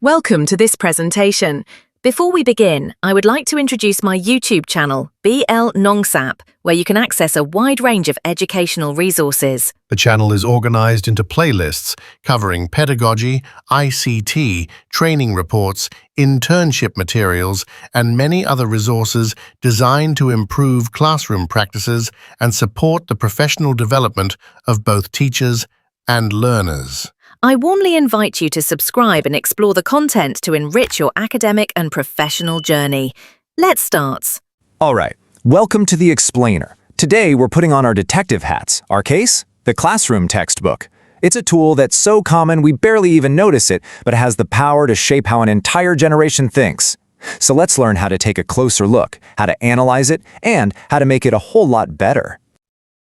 Welcome to this presentation. Before we begin, I would like to introduce my YouTube channel, BL Nongsap, where you can access a wide range of educational resources. The channel is organized into playlists covering pedagogy, ICT, training reports, internship materials, and many other resources designed to improve classroom practices and support the professional development of both teachers and learners. I warmly invite you to subscribe and explore the content to enrich your academic and professional journey. Let's start. All right, welcome to The Explainer. Today we're putting on our detective hats. Our case? The classroom textbook. It's a tool that's so common we barely even notice it, but has the power to shape how an entire generation thinks. So let's learn how to take a closer look, how to analyze it, and how to make it a whole lot better.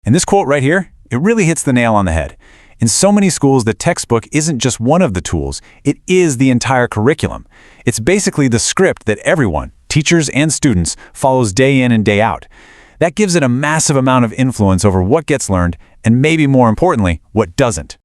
And this quote right here, it really hits the nail on the head. In so many schools, the textbook isn't just one of the tools, it is the entire curriculum. It's basically the script that everyone, teachers and students, follows day in and day out. That gives it a massive amount of influence over what gets learned, and maybe more importantly, what doesn't.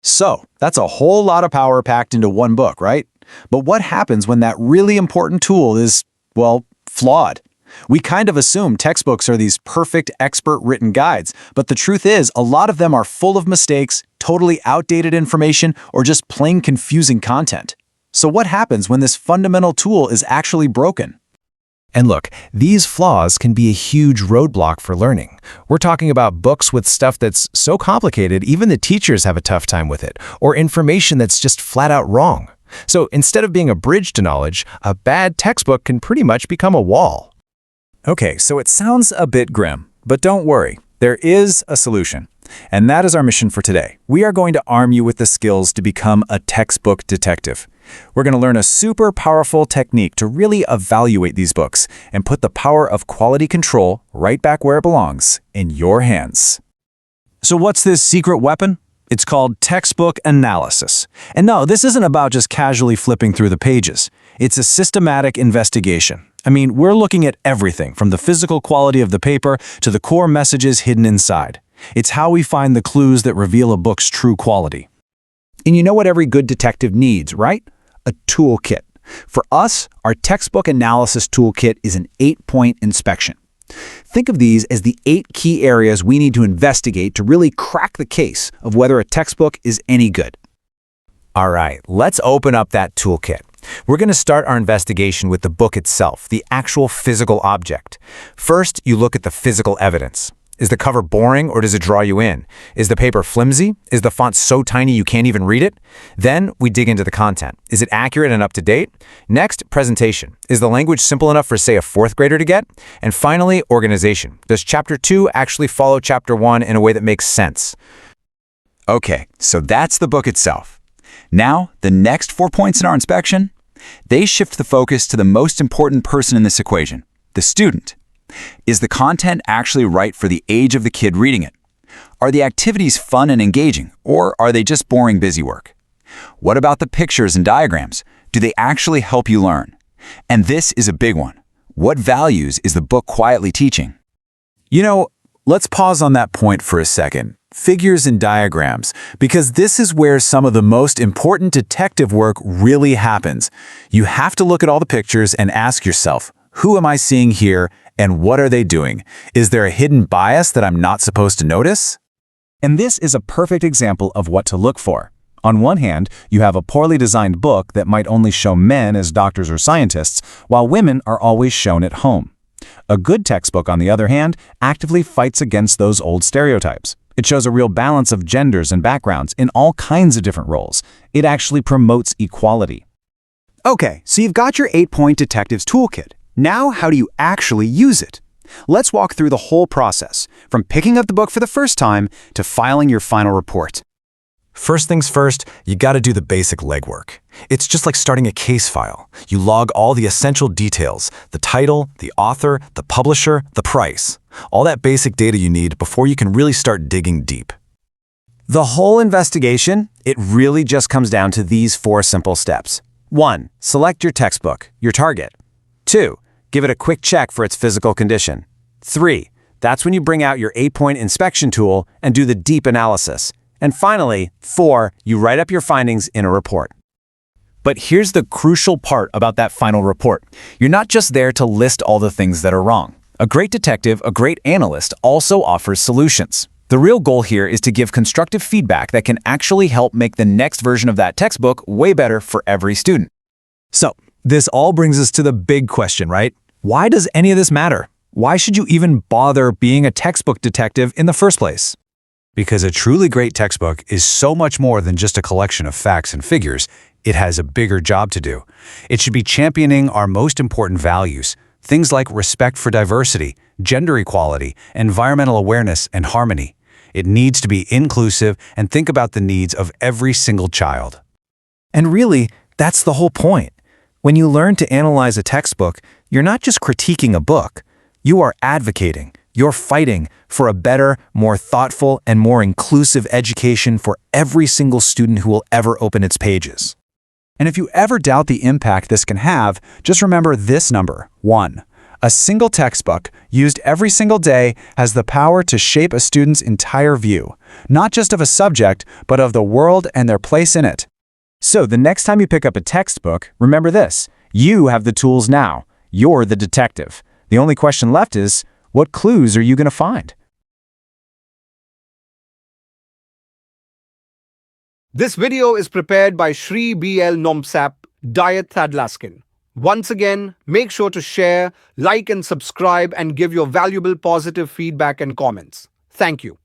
So, that's a whole lot of power packed into one book, right? But what happens when that really important tool is, well, flawed? We kind of assume textbooks are these perfect, expert-written guides, but the truth is, a lot of them are full of mistakes, totally outdated information, or just plain confusing content. So what happens when this fundamental tool is actually broken? And look, these flaws can be a huge roadblock for learning. We're talking about books with stuff that's so complicated even the teachers have a tough time with it, or information that's just flat out wrong. So instead of being a bridge to knowledge, a bad textbook can pretty much become a wall. Okay, so it sounds a bit grim, but don't worry, there is a solution. And that is our mission for today. We are going to arm you with the skills to become a textbook detective. We're going to learn a super powerful technique to really evaluate these books and put the power of quality control right back where it belongs, in your hands. So what's this secret weapon? It's called textbook analysis. And no, this isn't about just casually flipping through the pages. It's a systematic investigation. I mean, we're looking at everything from the physical quality of the paper to the core messages hidden inside. It's how we find the clues that reveal a book's true quality. And you know what every good detective needs, right? A toolkit. For us, our textbook analysis toolkit is an 8-point inspection. Think of these as the 8 key areas we need to investigate to really crack the case of whether a textbook is any good. All right, let's open up that toolkit. We're going to start our investigation with the book itself, the actual physical object. First, you look at the physical evidence. Is the cover boring or does it draw you in? Is the paper flimsy? Is the font so tiny you can't even read it? Then we dig into the content. Is it accurate and up to date? Next, presentation. Is the language simple enough for, say, a 4th grader to get? And finally, organization. Does Chapter 2 actually follow Chapter 1 in a way that makes sense? Okay, so that's the book itself. Now, the next 4 points in our inspection, they shift the focus to the most important person in this equation, the student. Is the content actually right for the age of the kid reading it? Are the activities fun and engaging, or are they just boring busy work? What about the pictures and diagrams? Do they actually help you learn? And this is a big one. What values is the book quietly teaching? You know, let's pause on that point for a second. Figures and diagrams, because this is where some of the most important detective work really happens. You have to look at all the pictures and ask yourself, who am I seeing here and what are they doing? Is there a hidden bias that I'm not supposed to notice? And this is a perfect example of what to look for. On one hand, you have a poorly designed book that might only show men as doctors or scientists, while women are always shown at home. A good textbook, on the other hand, actively fights against those old stereotypes. It shows a real balance of genders and backgrounds in all kinds of different roles. It actually promotes equality. Okay, so you've got your 8-point detective's toolkit. Now, how do you actually use it? Let's walk through the whole process, from picking up the book for the first time to filing your final report. First things first, you got to do the basic legwork. It's just like starting a case file. You log all the essential details, the title, the author, the publisher, the price. All that basic data you need before you can really start digging deep. The whole investigation, it really just comes down to these 4 simple steps. 1. Select your textbook, your target. 2. Give it a quick check for its physical condition. 3. That's when you bring out your 8-point inspection tool and do the deep analysis. And finally, 4. You write up your findings in a report. But here's the crucial part about that final report. You're not just there to list all the things that are wrong. A great detective, a great analyst, also offers solutions. The real goal here is to give constructive feedback that can actually help make the next version of that textbook way better for every student. So, this all brings us to the big question, right? Why does any of this matter? Why should you even bother being a textbook detective in the first place? Because a truly great textbook is so much more than just a collection of facts and figures. It has a bigger job to do. It should be championing our most important values, things like respect for diversity, gender equality, environmental awareness, and harmony. It needs to be inclusive and think about the needs of every single child. And really, that's the whole point. When you learn to analyze a textbook, you're not just critiquing a book. You are advocating. You're fighting for a better, more thoughtful, and more inclusive education for every single student who will ever open its pages. And if you ever doubt the impact this can have, just remember this number, 1. A single textbook, used every single day, has the power to shape a student's entire view, not just of a subject, but of the world and their place in it. So the next time you pick up a textbook, remember this: you have the tools now. You're the detective. The only question left is, what clues are you going to find? This video is prepared by Shri B.L. Nomsap, Diet Thadlaskin. Once again, make sure to share, like and subscribe and give your valuable positive feedback and comments. Thank you.